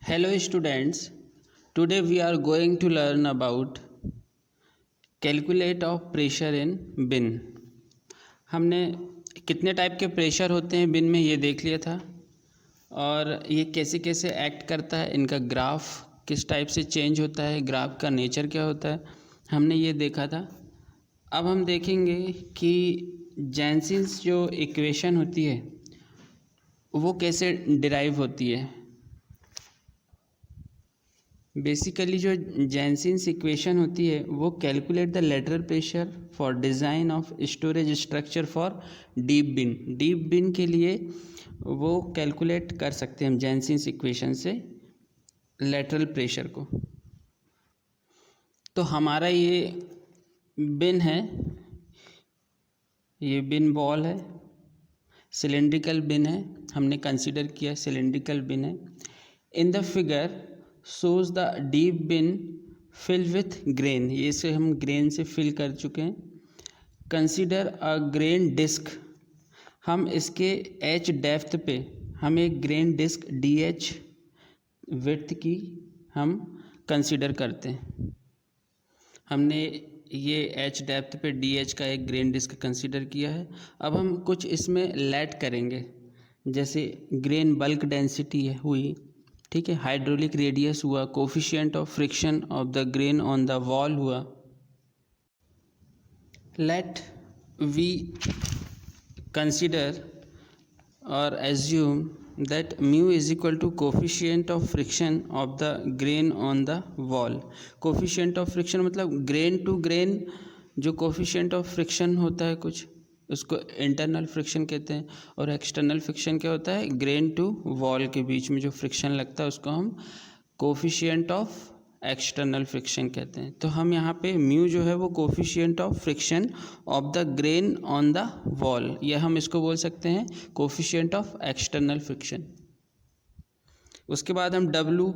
Hello students, today we are going to learn about calculate of pressure in bin। हमने कितने type के pressure होते हैं बिन में ये देख लिया था और ये कैसे कैसे एक्ट करता है, इनका ग्राफ किस टाइप से चेंज होता है, ग्राफ का नेचर क्या होता है, हमने ये देखा था। अब हम देखेंगे कि जैनसिन्स जो इक्वेशन होती है वो कैसे डिराइव होती है। बेसिकली जो जैनसिन्स इक्वेशन होती है वो calculate the lateral pressure for design of storage structure for deep bin के लिए वो कैलकुलेट कर सकते हैं हम जैनसिन्स इक्वेशन से लेटरल प्रेशर को। तो हमारा ये बिन है, ये बिन बॉल है, सिलेंड्रिकल बिन है, हमने कंसीडर किया सिलेंड्रिकल बिन है। In the figure shows the deep bin filled with grain, ये से हम ग्रेन से फिल कर चुके हैं। कंसीडर अ ग्रेन डिस्क, हम इसके एच डेप्थ पे हम एक grain disc D H width की हम कंसीडर करते हैं। हमने ये एच डेप्थ पे डी एच का एक ग्रेन डिस्क कंसीडर किया है। अब हम कुछ इसमें लेट करेंगे, जैसे ग्रेन बल्क डेंसिटी हुई, ठीक है, हाइड्रोलिक रेडियस हुआ, coefficient of friction of the grain on the wall हुआ। लेट वी कंसिडर और assume that mu is equal to coefficient of friction of the grain on the wall. Coefficient of friction मतलब grain to grain जो coefficient of friction होता है कुछ, उसको internal friction कहते हैं, और एक्सटर्नल फ्रिक्शन क्या होता है, ग्रेन टू वॉल के बीच में जो फ्रिक्शन लगता है उसको हम कोफिशिएंट ऑफ एक्सटर्नल फ्रिक्शन कहते हैं। तो हम यहाँ पे म्यू जो है वो coefficient of friction of the grain on the wall, या हम इसको बोल सकते हैं कोफिशिएंट ऑफ एक्सटर्नल फ्रिक्शन। उसके बाद हम W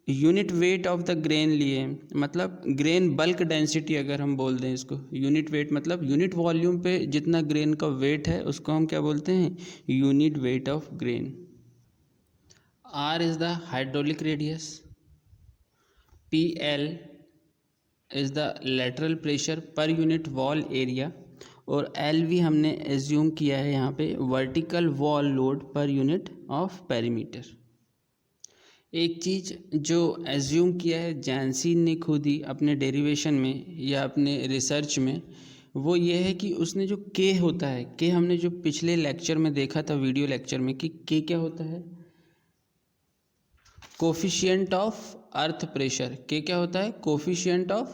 unit weight of the grain लिए, मतलब ग्रेन बल्क डेंसिटी अगर हम बोल दें इसको, यूनिट वेट मतलब यूनिट वॉल्यूम पे जितना ग्रेन का वेट है उसको हम क्या बोलते हैं, unit weight of grain. R is the hydraulic radius, P L is the lateral pressure per unit wall area, और एल वी हमने एज्यूम किया है यहाँ पे vertical wall load per unit of perimeter. एक चीज़ जो एज्यूम किया है जैनसिन ने खुद ही अपने डेरिवेशन में या अपने रिसर्च में, वो ये है कि उसने जो के होता है, के हमने जो पिछले लेक्चर में देखा था वीडियो लेक्चर में कि के क्या होता है, कोफिशिएंट ऑफ अर्थ प्रेशर। के क्या होता है, कोफिशिएंट ऑफ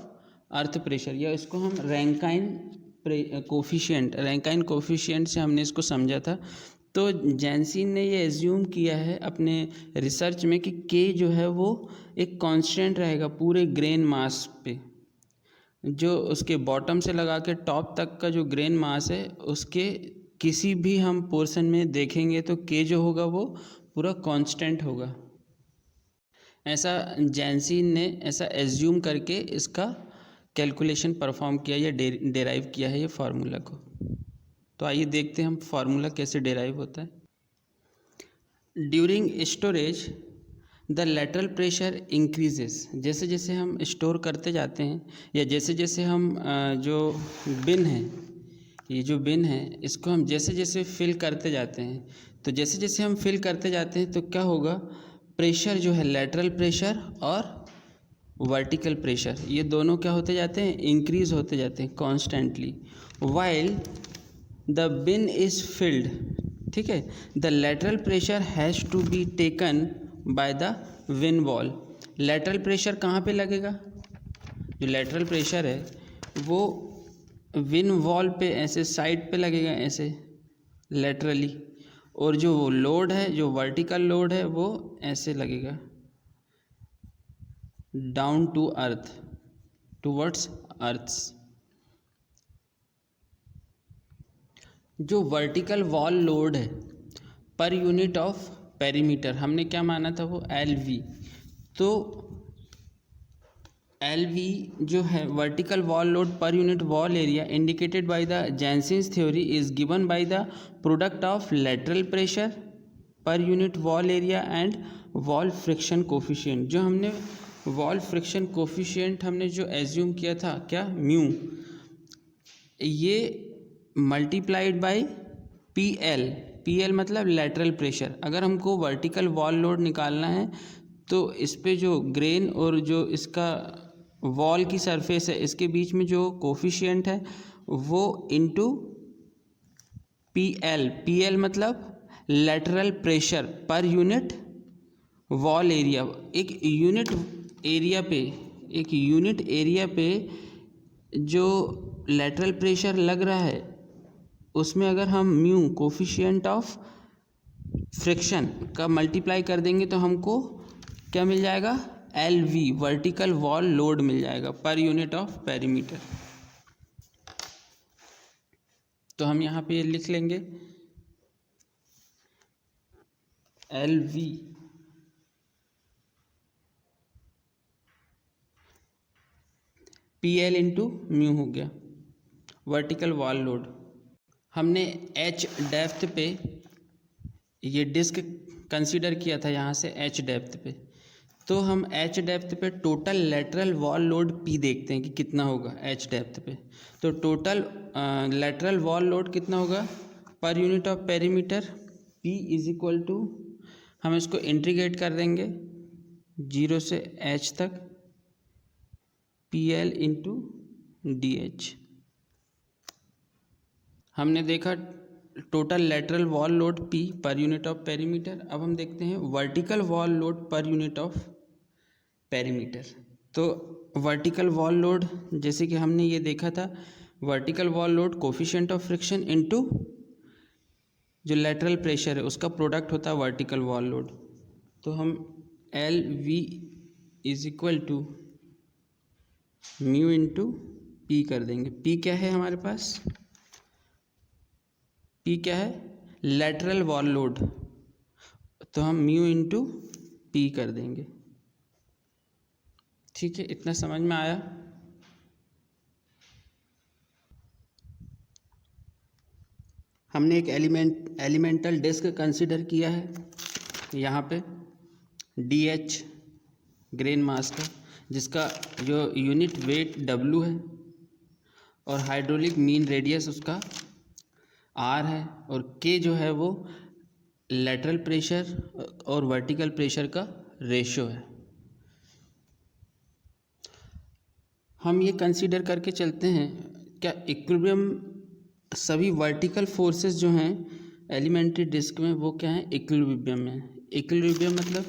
अर्थ प्रेशर, या इसको हम रैंकाइन कोफिशिएंट से हमने इसको समझा था। तो जैनसिन ने ये एज्यूम किया है अपने रिसर्च में कि के जो है वो एक कांस्टेंट रहेगा पूरे ग्रेन मास पे, जो उसके बॉटम से लगा के टॉप तक का जो ग्रेन मास है उसके किसी भी हम पोर्शन में देखेंगे तो के जो होगा वो पूरा कांस्टेंट होगा। ऐसा जैनसिन ने ऐसा एज्यूम करके इसका कैलकुलेशन परफॉर्म किया या डेराइव किया है ये फार्मूला को। तो आइए देखते हैं हम फार्मूला कैसे डेराइव होता है। During storage the lateral pressure increases, जैसे जैसे हम स्टोर करते जाते हैं या जैसे जैसे हम जो बिन है, ये जो बिन है इसको हम जैसे जैसे फिल करते जाते हैं, तो जैसे जैसे हम फिल करते जाते हैं तो क्या होगा, प्रेशर जो है लेटरल प्रेशर और वर्टिकल प्रेशर ये दोनों क्या होते जाते हैं, इंक्रीज होते जाते हैं constantly. While the bin is filled, ठीक है, the lateral pressure has to be taken by the bin wall. Lateral pressure कहाँ पे लगेगा, जो लेटरल प्रेशर है वो विन वॉल पे ऐसे साइड पे लगेगा ऐसे लेटरली, और जो लोड है, जो वर्टिकल लोड है वो ऐसे लगेगा down to earth, towards earths. जो वर्टिकल वॉल लोड है पर यूनिट ऑफ पेरीमीटर, हमने क्या माना था वो एल वी, तो एल वी जो है vertical wall load per unit wall area indicated by the Janssen's theory is given by the product of lateral pressure per unit wall area and wall friction coefficient. जो हमने wall friction coefficient हमने जो assume किया था क्या, mu, ये multiplied by P L मतलब lateral pressure. अगर हमको वर्टिकल वॉल लोड निकालना है तो इस पे जो ग्रेन और जो इसका वॉल की सरफेस है इसके बीच में जो कोफिशिएंट है वो इनटू पी एल मतलब lateral pressure per unit wall area. एक यूनिट एरिया पे जो लेटरल प्रेशर लग रहा है उसमें अगर हम म्यू कोफिशिएंट ऑफ फ्रिक्शन का मल्टीप्लाई कर देंगे तो हमको क्या मिल जाएगा, L V vertical wall load मिल जाएगा पर यूनिट ऑफ पेरीमीटर। तो हम यहाँ पे लिख लेंगे L V P L into mu हो गया वर्टिकल वॉल लोड। हमने एच डेप्थ पे ये डिस्क कंसीडर किया था यहाँ से एच डेप्थ पे, तो हम एच डेप्थ पे total lateral wall load P देखते हैं कि कितना होगा एच डेप्थ पे। तो टोटल लेटरल वॉल लोड कितना होगा per unit of perimeter, P is equal to, हम इसको इंटीग्रेट कर देंगे 0 से एच तक, P L into D H. हमने देखा total lateral wall load P per unit of perimeter. अब हम देखते हैं vertical wall load per unit of perimeter. तो वर्टिकल वॉल लोड जैसे कि हमने ये देखा था, vertical wall load coefficient of friction into जो लेटरल प्रेशर है उसका प्रोडक्ट होता है वर्टिकल वॉल लोड। तो हम L V is equal to mu into P कर देंगे। पी क्या है हमारे पास, पी क्या है, लेटरल वॉल लोड, तो हम म्यू इंटू पी कर देंगे। ठीक है, इतना समझ में आया। हमने एक एलिमेंटल डिस्क कंसीडर किया है यहाँ पे डी एच ग्रेन मास का, जिसका जो यूनिट वेट डब्लू है और हाइड्रोलिक मीन रेडियस उसका आर है, और के जो है वो लेटरल प्रेशर और वर्टिकल प्रेशर का रेशो है। हम ये कंसीडर करके चलते हैं क्या इक्विलिब्रियम, सभी वर्टिकल फोर्सेस जो हैं एलिमेंट्री डिस्क में वो क्या है, इक्विलिब्रियम में। इक्विलिब्रियम मतलब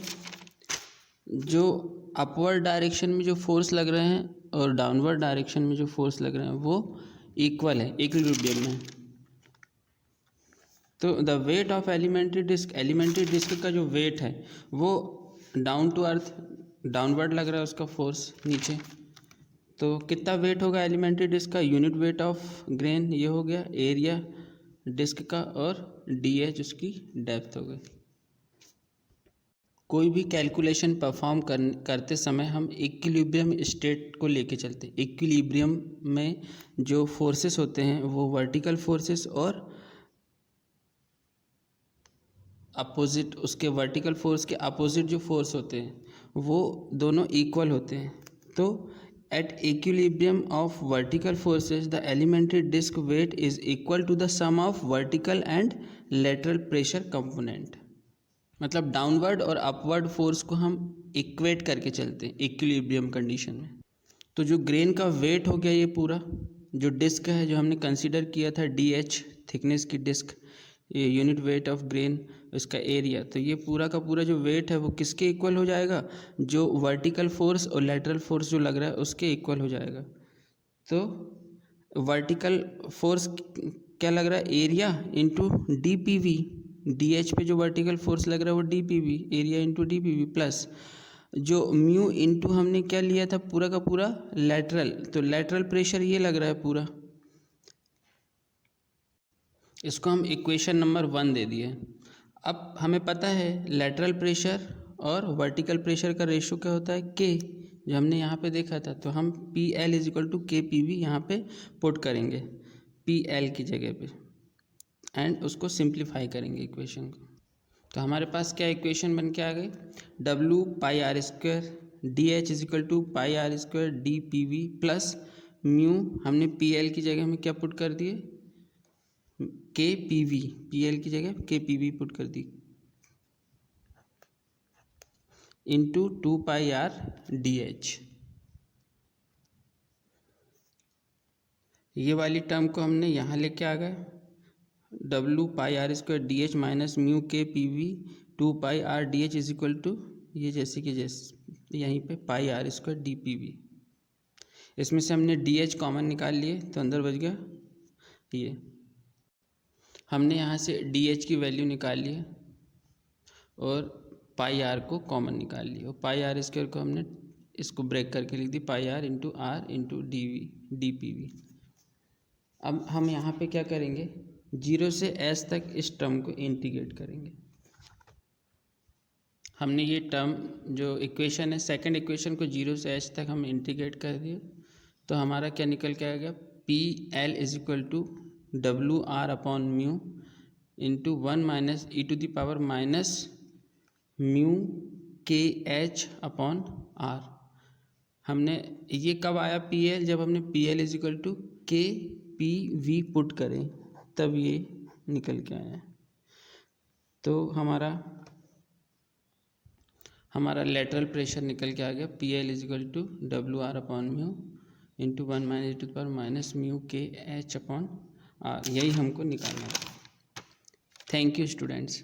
जो अपवर्ड डायरेक्शन में जो फोर्स लग रहे हैं और डाउनवर्ड डायरेक्शन में जो फोर्स लग रहे हैं वो इक्वल है इक्विलिब्रियम में। तो the weight of elementary disc का जो वेट है वो डाउन टू अर्थ डाउनवर्ड लग रहा है उसका फोर्स नीचे। तो कितना वेट होगा एलिमेंट्री डिस्क का, यूनिट वेट ऑफ ग्रेन ये हो गया एरिया डिस्क का, और डी एच उसकी डेप्थ हो गई। कोई भी कैलकुलेशन परफॉर्म करते समय हम इक्विलिब्रियम स्टेट को लेके चलते हैं। इक्विलिब्रियम में जो फोर्सेस होते हैं वो वर्टिकल फोर्सेस और अपोजिट, उसके वर्टिकल फोर्स के अपोजिट जो फोर्स होते हैं वो दोनों इक्वल होते हैं। तो at equilibrium of vertical forces the elementary disc weight is equal to the sum of vertical and lateral pressure component. मतलब डाउनवर्ड और अपवर्ड फोर्स को हम इक्वेट करके चलते हैं इक्विलिब्रियम कंडीशन में। तो जो ग्रेन का वेट हो गया, ये पूरा जो डिस्क है जो हमने कंसीडर किया था डी एच थिकनेस की डिस्क, ये यूनिट वेट ऑफ ग्रेन उसका एरिया, तो ये पूरा का पूरा जो वेट है वो किसके इक्वल हो जाएगा, जो वर्टिकल फोर्स और लेटरल फोर्स जो लग रहा है उसके इक्वल हो जाएगा। तो वर्टिकल फोर्स क्या लग रहा है, area into D P we, D H पे जो वर्टिकल फोर्स लग रहा है वो D P we, area into D P V, plus जो म्यू इंटू हमने क्या लिया था पूरा का पूरा लेटरल, तो लेटरल प्रेशर ये लग रहा है पूरा, इसको हम इक्वेशन नंबर 1 दे दिए। अब हमें पता है लेटरल प्रेशर और वर्टिकल प्रेशर का रेशो क्या होता है, के, जो हमने यहाँ पे देखा था। तो हम P L is equal to K P V यहाँ पे पुट करेंगे पी एल की जगह पे, एंड उसको सिंप्लीफाई करेंगे इक्वेशन को। तो हमारे पास क्या इक्वेशन बन के आ गई, W pi are square D H is equal to pi are square D P V plus mu, हमने पी एल की जगह में क्या पुट कर दिए, के पी वी, पी एल की जगह के पी वी पुट कर दी, into 2 pi r d h. ये वाली टर्म को हमने यहाँ लेके आ गए, W pi are square D h minus mu K P V 2 pi r d H is equal to ये जैसे कि जैसे यहीं पे pi are square D P V. इसमें से हमने डी एच कॉमन निकाल लिए तो अंदर बच गया ये, हमने यहाँ से डी एच की वैल्यू निकाल ली है और पाई आर को कॉमन निकाल लिया, और पाई आर स्क्वायर को हमने इसको ब्रेक करके लिख दी pi r into d V d P V. अब हम यहाँ पे क्या करेंगे, 0 से s तक इस टर्म को इंटीग्रेट करेंगे। हमने ये टर्म जो इक्वेशन है, सेकंड इक्वेशन को 0 से h तक हम इंटीग्रेट कर दिए, तो हमारा क्या निकल के आ गया, P L is equal to W R upon mu into 1 minus E to the power minus mu K H upon R. हमने ये कब आया पी एल, जब हमने P L is equal to K P V put करें तब ये निकल के आया। तो हमारा लेटरल प्रेशर निकल के आ गया, P L is equal to W R upon mu into 1 minus E to the power minus mu K H upon R. यही हमको निकालना है। Thank you students.